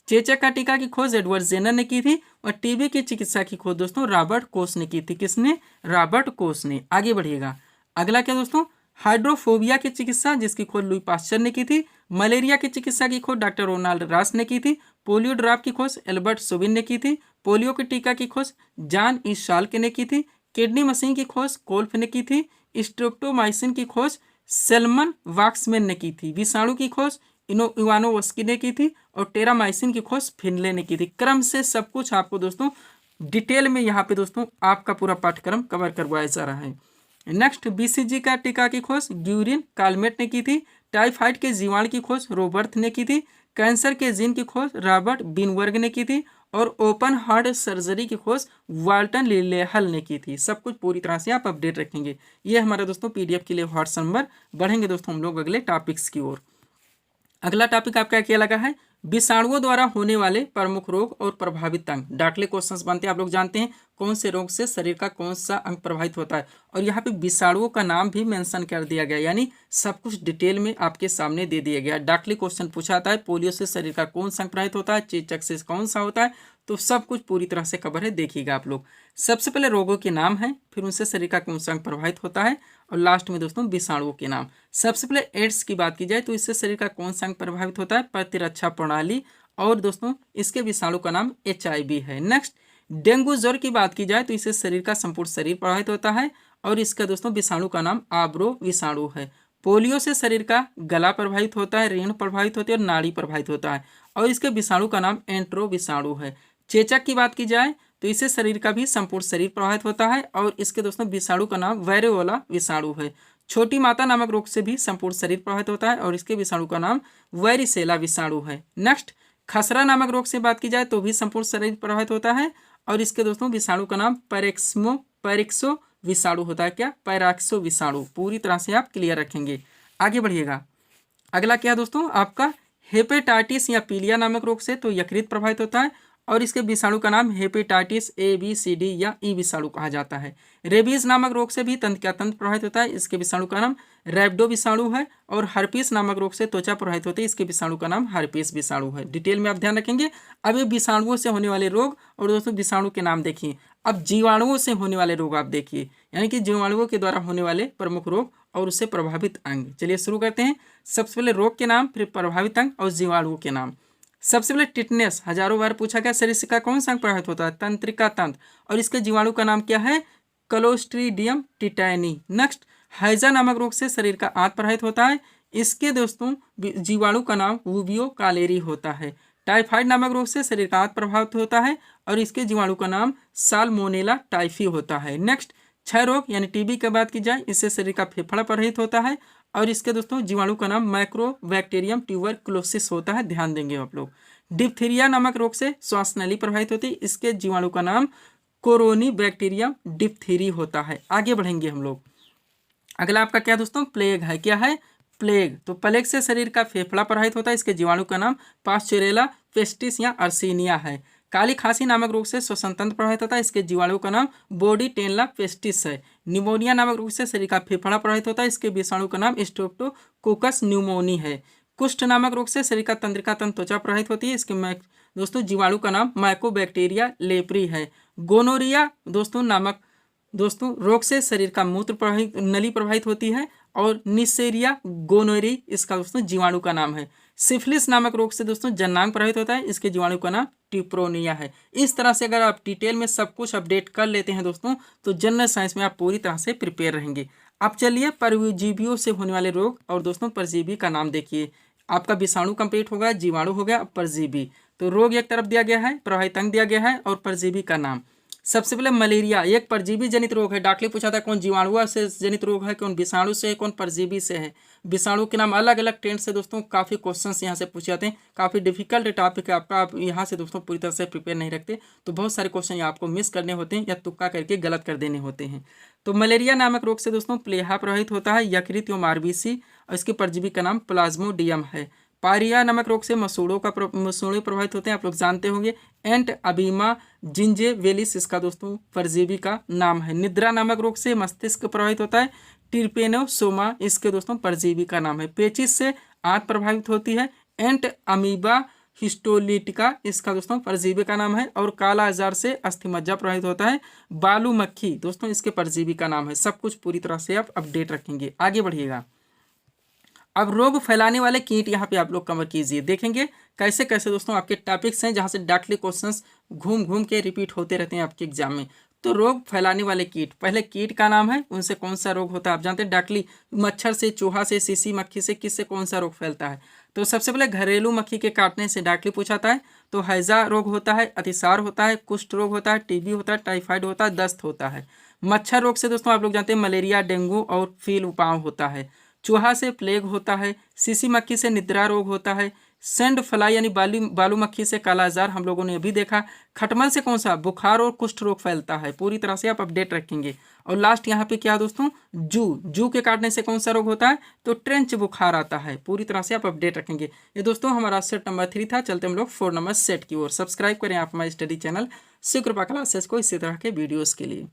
चेचक का टीका की खोज एडवर्ड जेनर ने की थी। और टीबी की चिकित्सा की खोज दोस्तों रॉबर्ट कोच ने की थी। किसने, रॉबर्ट कोच ने। आगे बढ़िएगा। अगला क्या दोस्तों, हाइड्रोफोबिया की चिकित्सा, जिसकी खोज लुई पास्चर ने की थी। मलेरिया की चिकित्सा की खोज डॉक्टर रोनाल्ड रॉस ने की थी। पोलियो ड्रॉप की खोज एल्बर्ट सोबिन ने की थी। पोलियो के टीका की खोज जॉन ई शाल्के ने की थी। किडनी मशीन की खोज कोल्फ ने की थी। स्ट्रेप्टोमाइसिन की खोज सेल्मन वाक्समैन ने की थी। विषाणु की खोज इवानोवस्की ने की थी। और टेरामाइसिन की खोज फिनले ने की थी। क्रम से सब कुछ आपको दोस्तों डिटेल में यहाँ पे दोस्तों आपका पूरा पाठ्यक्रम कवर करवाया जा रहा है। नेक्स्ट, बीसीजी का टीका की खोज ग्यूरिन कालमेट ने की थी। टाइफाइड के जीवाणु की खोज रोबर्थ ने की थी। कैंसर के जीन की खोज रॉबर्ट बिनवर्ग ने की थी। और ओपन हार्ट सर्जरी की खोज वाल्टन लिलेहल ने की थी। सब कुछ पूरी तरह से आप अपडेट रखेंगे। ये हमारे दोस्तों पीडीएफ के लिए व्हाट्सएप नंबर। बढ़ेंगे दोस्तों हम लोग अगले टॉपिक्स की ओर। अगला टॉपिक आपका क्या लगा है, विषाणुओं द्वारा होने वाले प्रमुख रोग और प्रभावित अंग। डाकले क्वेश्चंस बनते हैं, आप लोग जानते हैं कौन से रोग से शरीर का कौन सा अंग प्रभावित होता है। और यहाँ पे विषाणुओं का नाम भी मेंशन कर दिया गया, यानी सब कुछ डिटेल में आपके सामने दे दिया गया। डाकले क्वेश्चन पूछा जाता है पोलियो से शरीर का कौन सा अंग प्रभावित होता है, चेचक से कौन सा होता है, तो सब कुछ पूरी तरह से कवर है, देखिएगा आप लोग। सबसे पहले रोगों के नाम है, फिर उनसे शरीर का कौन सा अंग प्रभावित होता है, और लास्ट में दोस्तों विषाणुओं के नाम। सबसे पहले एड्स की बात की जाए तो इससे शरीर का कौन सा अंग प्रभावित होता है, प्रतिरक्षा प्रणाली। और दोस्तों इसके विषाणु का नाम HIV है। नेक्स्ट, डेंगू ज्वर की बात की जाए तो इससे शरीर का संपूर्ण शरीर प्रभावित होता है। और इसका दोस्तों विषाणु का नाम आब्रो विषाणु है। पोलियो से शरीर का गला प्रभावित होता है, रीढ़ प्रभावित होती है और नाड़ी प्रभावित होता है। और इसके विषाणु का नाम एंट्रो विषाणु है। चेचक की बात की जाए तो इससे शरीर का भी संपूर्ण शरीर प्रभावित होता है। और इसके दोस्तों विषाणु का नाम वैरियोला विषाणु है। छोटी माता नामक रोग से भी संपूर्ण शरीर प्रभावित होता है और इसके विषाणु का नाम वैरिसेला विषाणु है। नेक्स्ट, खसरा नामक रोग से बात की जाए तो भी संपूर्ण शरीर प्रभावित होता है और इसके दोस्तों विषाणु का नाम पैरेक्सो विषाणु होता है। क्या, पैराक्सो विषाणु। पूरी तरह से आप क्लियर रखेंगे। आगे बढ़िएगा। अगला क्या दोस्तों आपका हेपेटाइटिस या पीलिया नामक रोग से तो यकृत प्रभावित होता है और इसके विषाणु का नाम hepatitis A, B, C, D या E विषाणु कहा जाता है। रेबीज नामक रोग से भी तंत्र प्रभावित होता है, इसके विषाणु का नाम रैबिडो विषाणु है। और हर्पीस नामक रोग से त्वचा प्रभावित होती है, इसके विषाणु का नाम हर्पीस विषाणु है। डिटेल में आप ध्यान रखेंगे। अब ये विषाणुओं से होने वाले रोग और दोस्तों विषाणु के नाम देखिए। अब जीवाणुओं से होने वाले रोग आप देखिए, यानी कि जीवाणुओं के द्वारा होने वाले प्रमुख रोग और उससे प्रभावित अंग। चलिए शुरू करते हैं। सबसे पहले रोग के नाम, फिर प्रभावित अंग और जीवाणुओं के नाम। सबसे पहले टिटनेस, हजारों बार पूछा गया। शरीर का कौन सा अंग प्रभावित होता है? तंत्रिका तंत्र, और इसके जीवाणु का नाम क्या है? क्लोस्ट्रीडियम टिटैनी। नेक्स्ट, हैजा नामक रोग से शरीर का आंत प्रभावित होता है। इसके दोस्तों जीवाणु का नाम वूबियो कालेरी होता है। टाइफाइड नामक रोग से शरीर का आंत प्रभावित होता है और इसके जीवाणु का नाम साल्मोनेला टाइफी होता है। नेक्स्ट, क्षय रोग यानी टीबी की बात की जाए, इससे शरीर का फेफड़ा प्रभावित होता है और इसके दोस्तों जीवाणु का नाम माइक्रोबैक्टीरियम ट्यूबरकुलोसिस होता है। ध्यान देंगे आप लोग। डिप्थीरिया नामक रोग से श्वास नली प्रभावित होती है। इसके जीवाणु का नाम कोरोनी बैक्टीरियम डिप्थीरी होता है। आगे बढ़ेंगे हम लोग। अगला आपका क्या दोस्तों? प्लेग है। क्या है? प्लेग। तो प्लेग से शरीर का फेफड़ा प्रभावित होता है। इसके जीवाणु का नाम पास्चुरेला पेस्टिस या अर्सीनिया है। काली खांसी नामक रोग से श्वसन तंत्र प्रभावित होता है। इसके जीवाणु का नाम बोर्डीटेल्ला पेस्टिस है। निमोनिया नामक रोग से शरीर का फेफड़ा प्रभावित होता है। इसके विषाणु का नाम स्ट्रेप्टोकोकस न्यूमोनी है। कुष्ठ नामक रोग से शरीर का तंत्रिका तंत्र त्वचा प्रभावित होती है। इसके दोस्तों जीवाणु का नाम माइकोबैक्टीरिया लेप्री है। गोनोरिया दोस्तों रोग से शरीर का मूत्र प्रभावित नली प्रभावित होती है और निसेरिया गोनोरी इसका दोस्तों जीवाणु का नाम है। सिफिलिस नामक रोग से दोस्तों जननांग प्रभावित होता है। इसके जीवाणु का नाम टिप्रोनिया है। इस तरह से अगर आप डिटेल में सब कुछ अपडेट कर लेते हैं दोस्तों, तो जनरल साइंस में आप पूरी तरह से प्रिपेयर रहेंगे। अब चलिए परजीवियों से होने वाले रोग और दोस्तों परजीवी का नाम देखिए। आपका विषाणु कंप्लीट होगा, जीवाणु हो गया, अब परजीवी। तो रोग एक तरफ दिया गया है, प्रभावित अंग दिया गया है और परजीवी का नाम। सबसे पहले मलेरिया एक परजीवी जनित रोग है। डॉक्टर पूछा था कौन जीवाणु से जनित रोग है, कौन विषाणु से है, कौन परजीवी से है। विषाणु के नाम अलग अलग ट्रेंड से दोस्तों काफ़ी क्वेश्चंस यहाँ से पूछे जाते हैं। काफ़ी डिफिकल्ट टॉपिक है आपका, आप यहाँ से दोस्तों पूरी तरह से प्रिपेयर नहीं रखते तो बहुत सारे क्वेश्चन यहाँ आपको मिस करने होते हैं या तुक्का करके गलत कर देने होते हैं। तो मलेरिया नामक रोग से दोस्तों प्लेहा प्रभावित होता है, यकृत एवं आरबीसी, और इसके परजीवी का नाम प्लाज्मोडियम है। पायरिया नामक रोग से मसूड़ों प्रभावित होते हैं, आप लोग जानते होंगे। एंट अबीमा जिंजे वेलिस इसका दोस्तों परजीवी का नाम है। निद्रा नामक रोग से मस्तिष्क प्रभावित होता है। टिरपेनोसोमा इसके दोस्तों परजीवी का नाम है। पेचिस से आंत प्रभावित होती है। एंट अमीबा हिस्टोलिटिका इसका दोस्तों परजीवी का नाम है। और काला आजार से अस्थिमज्जा प्रभावित होता है। बालू मक्खी दोस्तों इसके परजीवी का नाम है। सब कुछ पूरी तरह से आप अपडेट रखेंगे। आगे बढ़िएगा। अब रोग फैलाने वाले कीट यहाँ पे आप लोग कवर कीजिए। देखेंगे कैसे कैसे दोस्तों आपके टॉपिक्स हैं जहाँ से डायरेक्टली क्वेश्चंस घूम घूम के रिपीट होते रहते हैं आपके एग्जाम में। तो रोग फैलाने वाले कीट, पहले कीट का नाम है, उनसे कौन सा रोग होता है आप जानते हैं। डायरेक्टली मच्छर से, चूहा से, सीसी मक्खी से, किससे कौन सा रोग फैलता है? तो सबसे पहले घरेलू मक्खी के काटने से डायरेक्टली पूछाता है। तो हैजा रोग होता है, अतिसार होता है, कुष्ठ रोग होता है, टीबी होता है, टाइफाइड होता है, दस्त होता है। मच्छर रोग से दोस्तों आप लोग जानते हैं मलेरिया, डेंगू और फील उपाव होता है। चूहा से प्लेग होता है। सीसी मक्खी से निद्रा रोग होता है। सेंड फ्लाई यानी बालू मक्खी से कालाजार हम लोगों ने अभी देखा। खटमल से कौन सा? बुखार और कुष्ठ रोग फैलता है। पूरी तरह से आप अपडेट रखेंगे। और लास्ट यहाँ पे क्या दोस्तों? जू के काटने से कौन सा रोग होता है? तो ट्रेंच बुखार आता है। पूरी तरह से आप अपडेट रखेंगे। ये दोस्तों हमारा सेट नंबर 3 था। चलते हम लोग 4 नंबर सेट की ओर। सब्सक्राइब करें आप हमारे स्टडी चैनल शिव कृपा क्लासेस को इसी तरह के वीडियोज़ के लिए।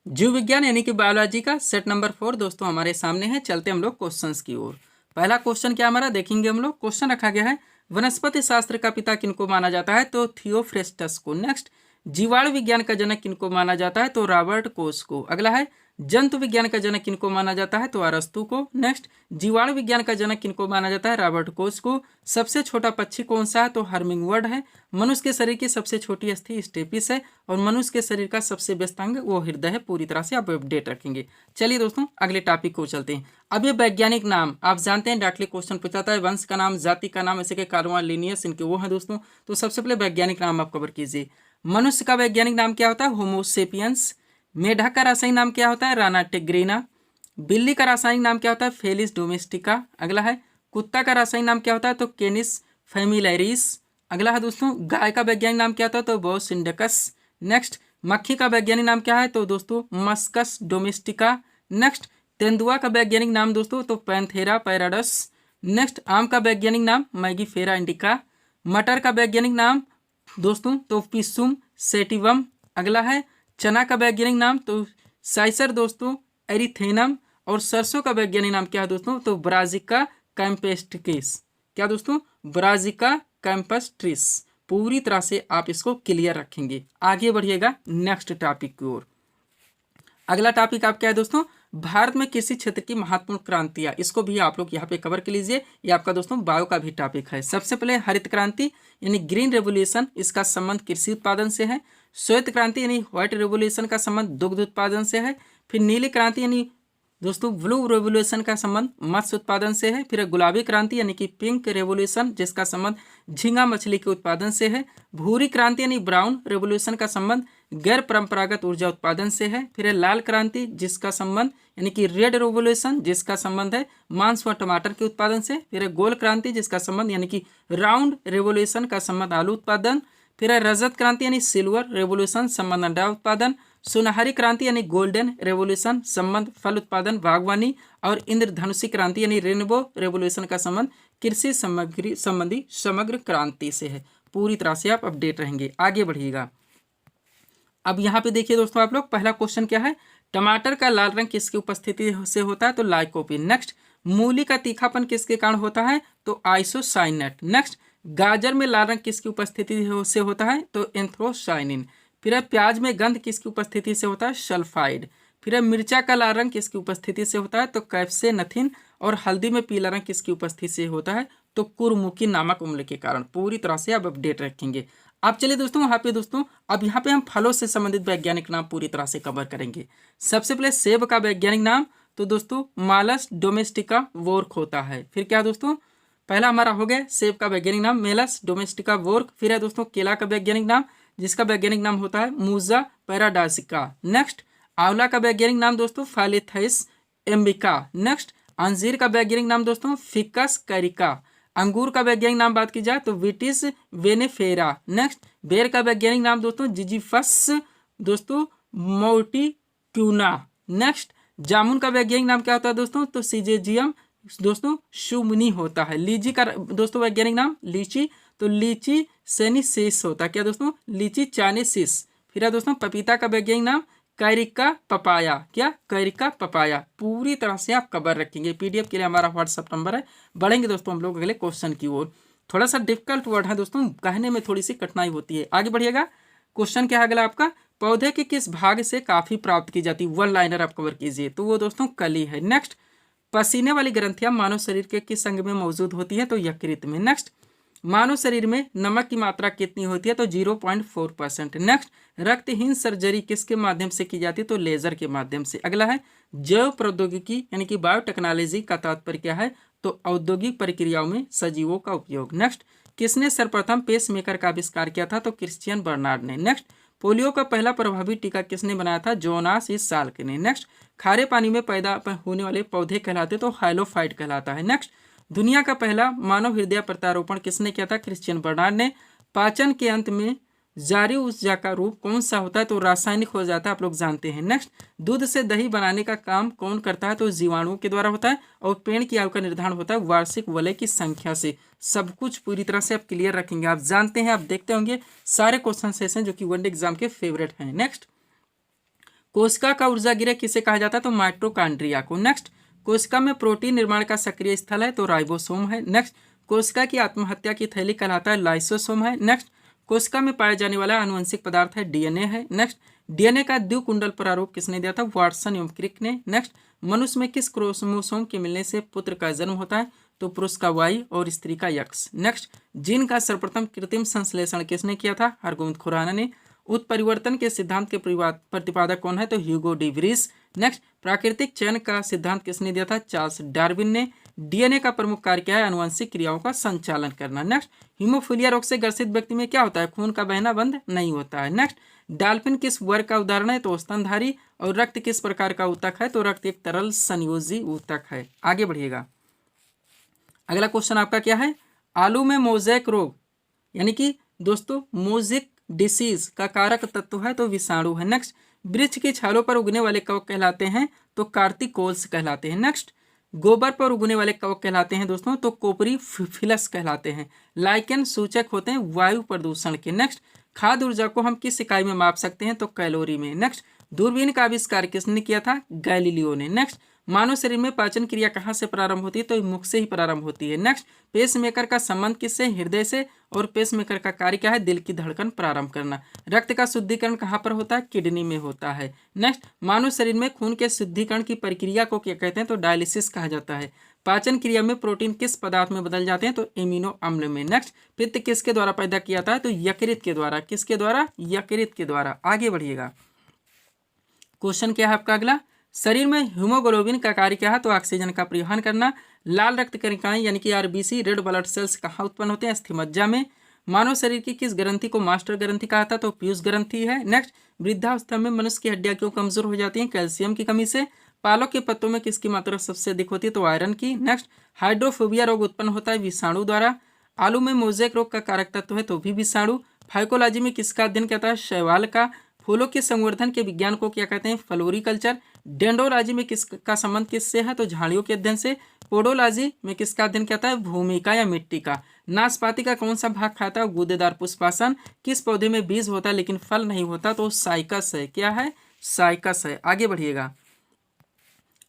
जीव विज्ञान यानी कि बायोलॉजी का सेट नंबर 4 दोस्तों हमारे सामने है। चलते हम लोग क्वेश्चंस की ओर। पहला क्वेश्चन क्या हमारा देखेंगे हम लोग। क्वेश्चन रखा गया है वनस्पति शास्त्र का पिता किनको माना जाता है? तो थियोफ्रेस्टस को। नेक्स्ट, जीवाणु विज्ञान का जनक किनको माना जाता है? तो रॉबर्ट कोच को। अगला है जंतु विज्ञान का जनक किनको माना जाता है? तो अरस्तु को। नेक्स्ट, जीवाणु विज्ञान का जनक किनको माना जाता है? रॉबर्ट कोच को। सबसे छोटा पक्षी कौन सा है? तो हर्मिंगबर्ड है। मनुष्य के शरीर की सबसे छोटी अस्थि स्टेपिस है। और मनुष्य के शरीर का सबसे व्यस्त अंग वो हृदय है। पूरी तरह से आप अपडेट रखेंगे। चलिए दोस्तों अगले टॉपिक को चलते हैं। अब ये वैज्ञानिक नाम आप जानते हैं, डायरेक्टली क्वेश्चन पूछाता है। वंश का नाम, जाति का नाम, ऐसे के कार्बन लिनियस इनके वो हैं दोस्तों। तो सबसे पहले वैज्ञानिक नाम आप कवर कीजिए। मनुष्य का वैज्ञानिक नाम क्या होता है? होमोसेपियंस। मेढक का रासायनिक नाम क्या होता है? राना टिग्रिना। बिल्ली का रासायनिक नाम क्या होता है? Felis domestica. अगला है कुत्ता का रासायनिक नाम क्या होता है? तो केनिस फेमिलैरिस। अगला है दोस्तों गाय का वैज्ञानिक नाम क्या होता है? तो बोस इंडकस। नेक्स्ट, मक्खी का वैज्ञानिक नाम क्या है? तो दोस्तों मस्कस डोमेस्टिका। नेक्स्ट, तेंदुआ का वैज्ञानिक नाम दोस्तों तो पैंथेरा पैराडस। नेक्स्ट, आम का वैज्ञानिक नाम मैगीफेरा इंडिका। मटर का वैज्ञानिक नाम दोस्तों तो पिसुम सेटिवम। अगला है चना का वैज्ञानिक नाम तो साइसर दोस्तों एरिथेनम। और सरसों का वैज्ञानिक नाम क्या है दोस्तों? तो ब्राजिका कैम्पेस्ट्रिस। क्या दोस्तों? ब्राजिका कैम्पस्ट्रिस। पूरी तरह से आप इसको क्लियर रखेंगे। आगे बढ़िएगा नेक्स्ट टॉपिक की ओर। अगला टॉपिक आप क्या है दोस्तों? भारत में कृषि क्षेत्र की महत्वपूर्ण क्रांतियां, इसको भी आप लोग यहाँ पे कवर कर लीजिए। ये आपका दोस्तों बायो का भी टॉपिक है। सबसे पहले हरित क्रांति यानी ग्रीन रेवोल्यूशन, इसका संबंध कृषि उत्पादन से है। श्वेत क्रांति यानी व्हाइट रेवोल्यूशन का संबंध दुग्ध उत्पादन से है। फिर नीली क्रांति यानी दोस्तों ब्लू रेवोल्यूशन का संबंध मत्स्य उत्पादन से है। फिर गुलाबी क्रांति यानी कि पिंक रेवोल्यूशन, जिसका संबंध झींगा मछली के उत्पादन से है। भूरी क्रांति यानी ब्राउन रेवोल्यूशन का संबंध गैर परंपरागत ऊर्जा उत्पादन से है। फिर है लाल क्रांति, जिसका संबंध यानी कि रेड रेवोल्यूशन, जिसका संबंध है मांस व टमाटर के उत्पादन से। फिर है गोल क्रांति, जिसका संबंध यानी कि राउंड रेवोल्यूशन का संबंध आलू उत्पादन। फिर है रजत क्रांति यानी सिल्वर रेवोल्यूशन, संबंध अंडा उत्पादन। सुनहरी क्रांति यानी गोल्डन रेवोल्यूशन, संबंध फल उत्पादन बागवानी। और इंद्रधनुषी क्रांति यानी रेनबो रेवोल्यूशन का संबंध कृषि सामग्री संबंधी समग्र क्रांति से है। पूरी तरह से आप अपडेट रहेंगे। आगे बढ़िएगा। अब यहाँ पे देखिए दोस्तों, आप लोग पहला क्वेश्चन क्या है, टमाटर का लाल रंग किसकी उपस्थिति से होता है, तो लाइकोपीन। नेक्स्ट, मूली का तीखापन किसके कारण होता है, तो आइसोसाइनेट। नेक्स्ट, गाजर में लाल रंग किसकी उपस्थिति से होता है, तो एंथ्रोसाइनिन। फिर है प्याज में गंध किसकी उपस्थिति से होता है, सल्फाइड। फिर है मिर्चा का लाल रंग किसकी उपस्थिति से होता है, तो कैप्सेनथिन। और हल्दी में पीला रंग किसकी उपस्थिति से होता है, तो कुरमुकी नामक अम्ल के कारण। पूरी तरह से आप अपडेट रखेंगे। अब चलिए दोस्तों अब यहाँ पे हम फलों से संबंधित वैज्ञानिक नाम पूरी तरह से कवर करेंगे। सबसे पहले सेब का वैज्ञानिक नाम, तो दोस्तों मालस डोमेस्टिका वोर्क होता है। फिर क्या दोस्तों, पहला हमारा हो गया सेब का वैज्ञानिक नाम मेलस डोमेस्टिका वोर्क। फिर है दोस्तों केला का वैज्ञानिक नाम, जिसका वैज्ञानिक नाम होता है मूजा पैराडासिका। नेक्स्ट, आंवला का वैज्ञानिक नाम दोस्तों फालिथाइस एम्बिका। नेक्स्ट, अंजीर का वैज्ञानिक नाम दोस्तों फिकस कैरिका। अंगूर का वैज्ञानिक नाम बात की जाए तो विटिस वेनेफेरा। नेक्स्ट, बेर का वैज्ञानिक नाम दोस्तों जिजीफस दोस्तों मोर्टिक्यूना। नेक्स्ट, जामुन का वैज्ञानिक नाम क्या होता है दोस्तों, तो सिजेजियम दोस्तों शुमनी होता है। लीची का दोस्तों वैज्ञानिक नाम लीची, तो लीची सेनिसिस होता है। क्या दोस्तों, लीची चानेसिस। फिर है दोस्तों पपीता का वैज्ञानिक नाम कैरिका पपाया। क्या, कैरिका पपाया। पूरी तरह से आप कवर रखेंगे। पीडीएफ के लिए हमारा व्हाट्सअप नंबर है। बढ़ेंगे दोस्तों हम लोग अगले क्वेश्चन की ओर। थोड़ा सा डिफिकल्ट वर्ड है दोस्तों, कहने में थोड़ी सी कठिनाई होती है। आगे बढ़िएगा। क्वेश्चन क्या है अगला आपका, पौधे के किस भाग से काफी प्राप्त की जाती है, वन लाइनर आप कवर कीजिए, तो वो दोस्तों कली है। नेक्स्ट, पसीने वाली ग्रंथियां मानव शरीर के किस अंग में मौजूद होती है, तो यकृत में। नेक्स्ट, मानव शरीर में नमक की मात्रा कितनी होती है, तो 0.4%। नेक्स्ट, रक्तहीन सर्जरी किसके माध्यम से की जाती है, तो लेजर के माध्यम से। अगला है जैव प्रौद्योगिकी यानी कि बायोटेक्नोलॉजी का तात्पर्य क्या है, तो औद्योगिक प्रक्रियाओं में सजीवों का उपयोग। नेक्स्ट, किसने सर्वप्रथम पेसमेकर का आविष्कार किया था, तो क्रिश्चियन बर्नार्ड ने। नेक्स्ट, पोलियो का पहला प्रभावी टीका किसने बनाया था, जोनास इस साल के ने। नेक्स्ट, खारे पानी में पैदा होने वाले पौधे कहलाते तो हाइलोफाइट कहलाता है। नेक्स्ट, दुनिया का पहला मानव हृदय प्रत्यारोपण किसने किया था, क्रिश्चियन बर्नार्ड ने। पाचन के अंत में जारी ऊर्जा का रूप कौन सा होता है, तो रासायनिक हो जाता है, आप लोग जानते हैं। नेक्स्ट, दूध से दही बनाने का काम कौन करता है, तो जीवाणुओं के द्वारा होता है। और पेड़ की आयु का निर्धारण होता है वार्षिक वलय की संख्या से। सब कुछ पूरी तरह से आप क्लियर रखेंगे। आप जानते हैं, आप देखते होंगे सारे क्वेश्चन ऐसे हैं जो कि वनडे एग्जाम के फेवरेट हैं। नेक्स्ट, कोशिका का ऊर्जा गृह किसे कहा जाता है, तो माइटोकॉन्ड्रिया को। नेक्स्ट, कोशिका में प्रोटीन निर्माण का सक्रिय स्थल है, तो राइबोसोम है। नेक्स्ट, कोशिका की आत्महत्या की थैली कहलाता है लाइसोसोम है। नेक्स्ट, कोशिका में पाया जाने वाला आनुवंशिक पदार्थ है डीएनए है। नेक्स्ट, डीएनए का द्विकुंडल प्रारूप किसने दिया था, वाटसन एवं क्रिक ने। नेक्स्ट, मनुष्य में किस क्रोमोसोम के मिलने से पुत्र का जन्म होता है, तो पुरुष का वाई और स्त्री का यक्स। नेक्स्ट, जीन का सर्वप्रथम कृत्रिम संश्लेषण किसने किया था, हरगोविंद खुराना ने। उत्परिवर्तन के सिद्धांत के प्रतिपादक कौन है, तो ह्यूगो डी व्रीस। नेक्स्ट, प्राकृतिक चयन का सिद्धांत किसने दिया था, चार्ल्स डार्विन ने। डीएनए का प्रमुख कार्य क्या है, अनुवांशिक क्रियाओं का संचालन करना। नेक्स्ट, हीमोफीलिया रोग से ग्रसित व्यक्ति में क्या होता है, खून का बहना बंद नहीं होता है। नेक्स्ट, डाल्फिन किस वर्ग का उदाहरण है, तो स्तनधारी। और रक्त किस प्रकार का ऊतक है, तो रक्त एक तरल संयोजी ऊतक है। आगे बढ़िएगा। अगला क्वेश्चन आपका क्या है, आलू में मोज़ेक रोग यानी कि दोस्तों मोज़ेक डिसीज का कारक तत्व है, तो विषाणु है। नेक्स्ट, वृक्ष की छालों पर उगने वाले कवक कहलाते हैं, तो कार्टिकोल्स कहलाते हैं। नेक्स्ट, गोबर पर उगने वाले कवक कहलाते हैं दोस्तों, तो कोपरी फिलस कहलाते हैं। लाइकेन सूचक होते हैं वायु प्रदूषण के। नेक्स्ट, खाद्य ऊर्जा को हम किस इकाई में माप सकते हैं, तो कैलोरी में। नेक्स्ट, दूरबीन का आविष्कार किसने किया था, गैलीलियो ने। नेक्स्ट, मानव शरीर में पाचन क्रिया कहाँ से प्रारंभ होती है? तो मुख से ही प्रारंभ होती है। नेक्स्ट, पेसमेकर का संबंध किससे? हृदय से। और पेसमेकर का कार्य क्या है? दिल की धड़कन प्रारंभ करना। रक्त का शुद्धिकरण कहाँ पर होता है? किडनी में होता है। नेक्स्ट, मानव शरीर में खून के शुद्धिकरण की प्रक्रिया को क्या कहते हैं? तो डायलिसिस कहा जाता है। पाचन क्रिया में प्रोटीन किस पदार्थ में बदल जाते हैं? तो एमिनो अम्ल में। नेक्स्ट, पित्त किसके द्वारा पैदा किया जाता है? तो यकृत के द्वारा। किसके द्वारा? यकृत के द्वारा। आगे बढ़िएगा। क्वेश्चन क्या है आपका अगला? शरीर में हीमोग्लोबिन का कार्य क्या है? तो ऑक्सीजन का परिवहन करना। लाल रक्त कणिकाएं यानी कि आरबीसी, रेड ब्लड सेल्स कहाँ उत्पन्न होते हैं? अस्थिमज्जा में। मानव शरीर की किस ग्रंथि को मास्टर ग्रंथि कहा था? तो पीयूष ग्रंथि है। नेक्स्ट, वृद्धावस्था में मनुष्य की हड्डियां क्यों कमजोर हो जाती हैं? कैल्शियम की कमी से। पालक के पत्तों में किसकी मात्रा सबसे अधिक होती है? तो आयरन की। नेक्स्ट, हाइड्रोफोबिया रोग उत्पन्न होता है विषाणु द्वारा। आलू में मोजेक रोग का कारक तत्व है तो भी विषाणु। फाइकोलॉजी में किसका अध्ययन कहता है? शैवाल का। फूलों के संवर्धन के विज्ञान को क्या कहते हैं? फ्लोरिकल्चर। डेंड्रोलॉजी में किसका संबंध किससे है? तो झाड़ियों के अध्ययन से। पोडोलॉजी में किसका अध्ययन कहता है? भूमि का या मिट्टी का। नाशपाती का कौन सा भाग खाता है? गूदेदार पुष्पासन। किस पौधे में बीज होता है लेकिन फल नहीं होता? तो साइकस है। क्या है? साइकस है। आगे बढ़िएगा।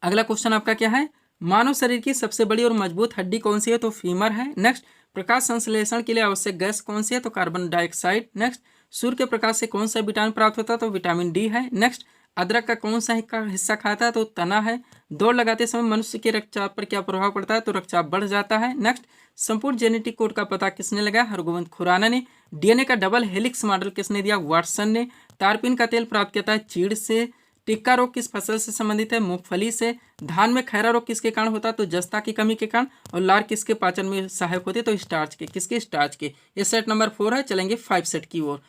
अगला क्वेश्चन आपका क्या है? मानव शरीर की सबसे बड़ी और मजबूत हड्डी कौन सी है? तो फीमर है। नेक्स्ट, प्रकाश संश्लेषण के लिए आवश्यक गैस कौन सी है? तो कार्बन डाइऑक्साइड। नेक्स्ट, सूर्य के प्रकाश से कौन सा विटामिन प्राप्त होता है? तो विटामिन डी है। नेक्स्ट, अदरक का कौन सा हिस्सा खाता है? तो तना है। दौड़ लगाते समय मनुष्य के रक्तचाप पर क्या प्रभाव पड़ता है? तो रक्तचाप बढ़ जाता है। नेक्स्ट, संपूर्ण जेनेटिक कोड का पता किसने लगाया? हरगोविंद खुराना ने। डीएनए का डबल हेलिक्स मॉडल किसने दिया? वाटसन ने। तारपीन का तेल प्राप्त किया है चीड़ से। टिक्का रोग किस फसल से संबंधित है? मूंगफली से। धान में खैरा रोग किसके कारण होता है? तो जस्ता की कमी के कारण। और लार किसके पाचन में सहायक होते? तो स्टार्च के। किसके? स्टार्च के। ये सेट नंबर 4 है। चलेंगे 5 सेट की ओर।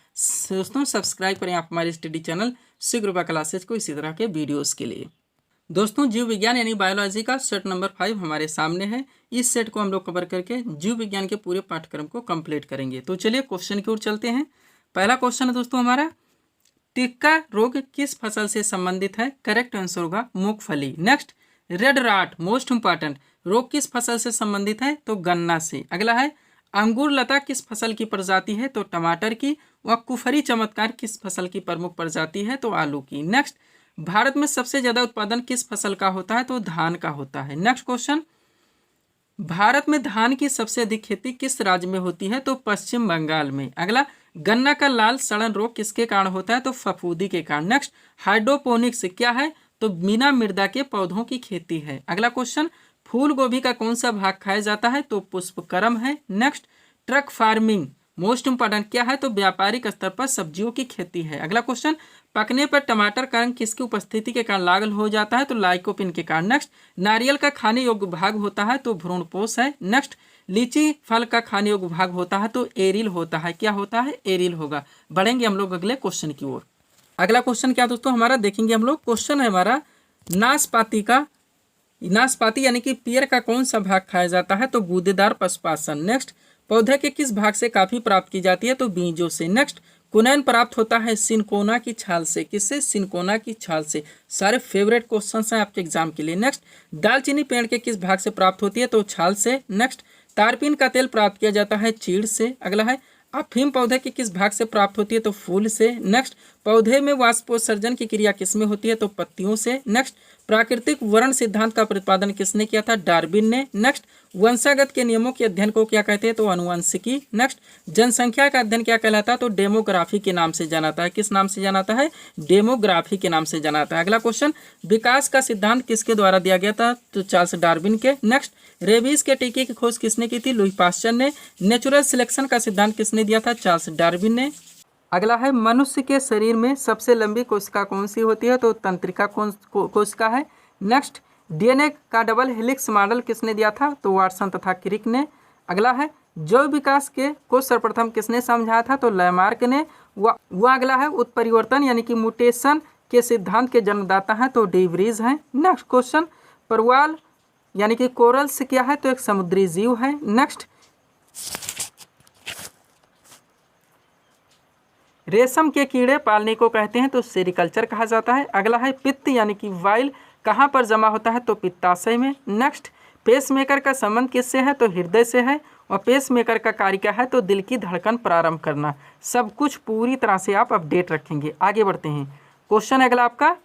दोस्तों सब्सक्राइब करें आप हमारे स्टडी चैनल शिवकृपा क्लासेज को इसी तरह के वीडियोस के लिए। दोस्तों जीव विज्ञान यानी बायोलॉजी का सेट नंबर 5 हमारे सामने है। इस सेट को हम लोग कवर करके जीव विज्ञान के पूरे पाठ्यक्रम को कंप्लीट करेंगे। तो चलिए क्वेश्चन की ओर चलते हैं। पहला क्वेश्चन है दोस्तों हमारा, टिक्का रोग किस फसल से संबंधित है? करेक्ट आंसर होगा मूंगफली। Next, red rot most important रोग किस फसल से संबंधित है? तो गन्ना से। अगला है, अंगूर लता किस फसल की प्रजाति है? तो टमाटर की। व कुफरी चमत्कार किस फसल की प्रमुख प्रजाति है? तो आलू की। नेक्स्ट, भारत में सबसे ज्यादा उत्पादन किस फसल का होता है? तो धान का होता है। नेक्स्ट क्वेश्चन, भारत में धान की सबसे अधिक खेती किस राज्य में होती है? तो पश्चिम बंगाल में। अगला, गन्ना का लाल सड़न रोग किसके कारण होता है? तो फफूंदी के कारण। नेक्स्ट, हाइड्रोपोनिक्स क्या है? तो बिना मृदा के पौधों की खेती है। अगला क्वेश्चन, फूल गोभी का कौन सा भाग खाया जाता है? तो पुष्पक्रम है। Next, truck farming most important क्या है? तो व्यापारिक स्तर पर सब्जियों की खेती है। अगला क्वेश्चन, पकने पर टमाटर का रंग किसकी उपस्थिति के कारण लाल हो जाता है? तो लाइकोपिन के कारण। नेक्स्ट, नारियल का खाने योग्य भाग होता है? तो भ्रूणपोष है। नेक्स्ट, लीची फल का खाने योग्य भाग होता है? तो एरिल होता है। क्या होता है? एरिल होगा। बढ़ेंगे हम लोग अगले क्वेश्चन की ओर। अगला क्वेश्चन क्या दोस्तों हमारा देखेंगे हम लोग। क्वेश्चन है हमारा, नाशपाती यानी कि पियर का कौन सा भाग खाया जाता है? तो गूदेदार पुष्पासन। नेक्स्ट, पौधे के किस भाग से काफी प्राप्त की जाती है? तो बीजों से। नेक्स्ट, कुनैन प्राप्त होता है सिनकोना की छाल से। किससे? सिनकोना की छाल से। सारे फेवरेट क्वेश्चंस हैं आपके एग्जाम के लिए। नेक्स्ट, दालचीनी पेड़ के किस भाग से प्राप्त होती है? तो छाल से। नेक्स्ट, तारपीन का तेल प्राप्त किया जाता है चीड़ से। अगला है, अफीम पौधे के किस भाग से प्राप्त होती है? तो फूल से। नेक्स्ट, पौधे में वाष्पोत्सर्जन की क्रिया किसमें होती है? तो पत्तियों से। नेक्स्ट, प्राकृतिक वर्ण सिद्धांत का प्रतिपादन किसने किया था? डार्विन ने। नेक्स्ट, वंशागत के नियमों के अध्ययन को क्या कहते हैं? तो अनुवंशिकी। नेक्स्ट, जनसंख्या का अध्ययन क्या कहलाता है? तो डेमोग्राफी के नाम से जाना जाता है। किस नाम से जाना जाता है? डेमोग्राफी के नाम से जाना जाता है। अगला क्वेश्चन, विकास का सिद्धांत किसके द्वारा दिया गया था? तो चार्ल्स डार्विन के। नेक्स्ट, रेबीज के टीके की खोज किसने की थी? लुई पास्चर ने। नेचुरल सिलेक्शन का सिद्धांत किसने दिया था? चार्ल्स डार्विन ने। अगला है, मनुष्य के शरीर में सबसे लंबी कोशिका कौन सी होती है? तो तंत्रिका कोशिका है। नेक्स्ट, डीएनए का डबल हेलिक्स मॉडल किसने दिया था? तो वाटसन तथा क्रिक ने। अगला है, जैव विकास को सर्वप्रथम किसने समझाया था? तो लैमार्क ने। वह अगला है, उत्परिवर्तन यानी कि म्यूटेशन के सिद्धांत के जन्मदाता हैं तो डी व्रीज हैं। नेक्स्ट क्वेश्चन, परवाल यानी कि कोरल्स क्या है? तो एक समुद्री जीव है। नेक्स्ट, रेशम के कीड़े पालने को कहते हैं तो सेरिकल्चर कहा जाता है। अगला है, पित्त यानी कि वाइल कहाँ पर जमा होता है? तो पित्ताशय में। नेक्स्ट, पेसमेकर का संबंध किससे है? तो हृदय से है। और पेसमेकर का कार्य क्या है? तो दिल की धड़कन प्रारंभ करना। सब कुछ पूरी तरह से आप अपडेट रखेंगे। आगे बढ़ते हैं। क्वेश्चन अगला आपका,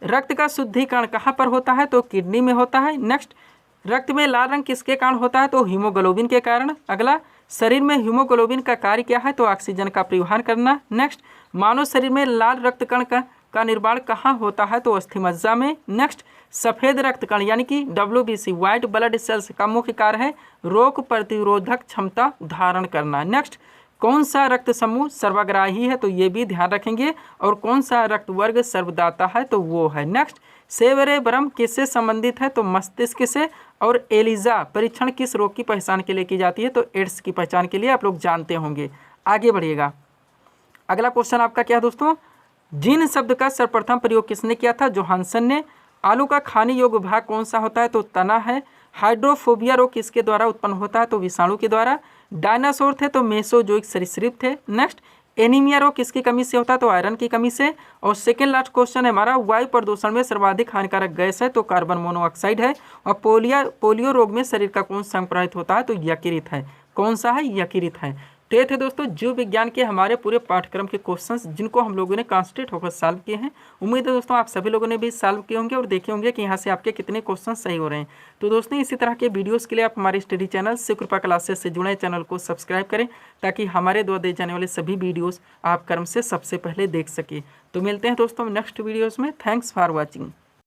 रक्त का शुद्धिकरण कहाँ पर होता है? तो किडनी में होता है। नेक्स्ट, रक्त में लाल रंग किसके कारण होता है? तो हीमोग्लोबिन के कारण। अगला, शरीर में हीमोग्लोबिन का कार्य क्या है? तो ऑक्सीजन का परिवहन करना। नेक्स्ट, मानव शरीर में लाल रक्त कण का निर्माण कहाँ होता है? तो अस्थिमज्जा में। नेक्स्ट, सफ़ेद रक्त कण यानी कि WBC व्हाइट ब्लड सेल्स का मुख्य कार्य है रोग प्रतिरोधक क्षमता धारण करना। नेक्स्ट, कौन सा रक्त समूह सर्वग्राही है? तो ये भी ध्यान रखेंगे। और कौन सा रक्त वर्ग सर्वदाता है? तो वो है। नेक्स्ट, सेवेरेबरम किससे संबंधित है? तो मस्तिष्क से। और एलिजा परीक्षण किस रोग की पहचान के लिए की जाती है? तो एड्स की पहचान के लिए आप लोग जानते होंगे। आगे बढ़िएगा। अगला क्वेश्चन आपका क्या है दोस्तों? जीन शब्द का सर्वप्रथम प्रयोग किसने किया था? जोहानसन ने। आलू का खाने योग्य भाग कौन सा होता है? तो तना है। हाइड्रोफोबिया रोग किसके द्वारा उत्पन्न होता है? तो विषाणु के द्वारा। डायनासोर थे तो मेसोजोइक सरीसृप थे। नेक्स्ट, एनीमिया रोग किसकी कमी से होता है? तो आयरन की कमी से। और सेकेंड लास्ट क्वेश्चन है हमारा, वायु प्रदूषण में सर्वाधिक हानिकारक गैस है? तो कार्बन मोनोऑक्साइड है। और पोलियो रोग में शरीर का कौन सा अंग प्रभावित होता है? तो यकृत है। कौन सा है? यकृत है। तो ये थे दोस्तों जीव विज्ञान के हमारे पूरे पाठ्यक्रम के क्वेश्चंस जिनको हम लोगों ने कॉन्सेंट्रेट होकर सॉल्व किए हैं। उम्मीद है दोस्तों आप सभी लोगों ने भी सॉल्व किए होंगे और देखे होंगे कि यहाँ से आपके कितने क्वेश्चन सही हो रहे हैं। तो दोस्तों इसी तरह के वीडियोस के लिए आप हमारे स्टडी चैनल शिवकृपा क्लासेस से जुड़े चैनल को सब्सक्राइब करें ताकि हमारे द्वारा दिए जाने वाले सभी वीडियोज़ आप क्रम से सबसे पहले देख सकें। तो मिलते हैं दोस्तों नेक्स्ट वीडियोज़ में। Thanks for watching.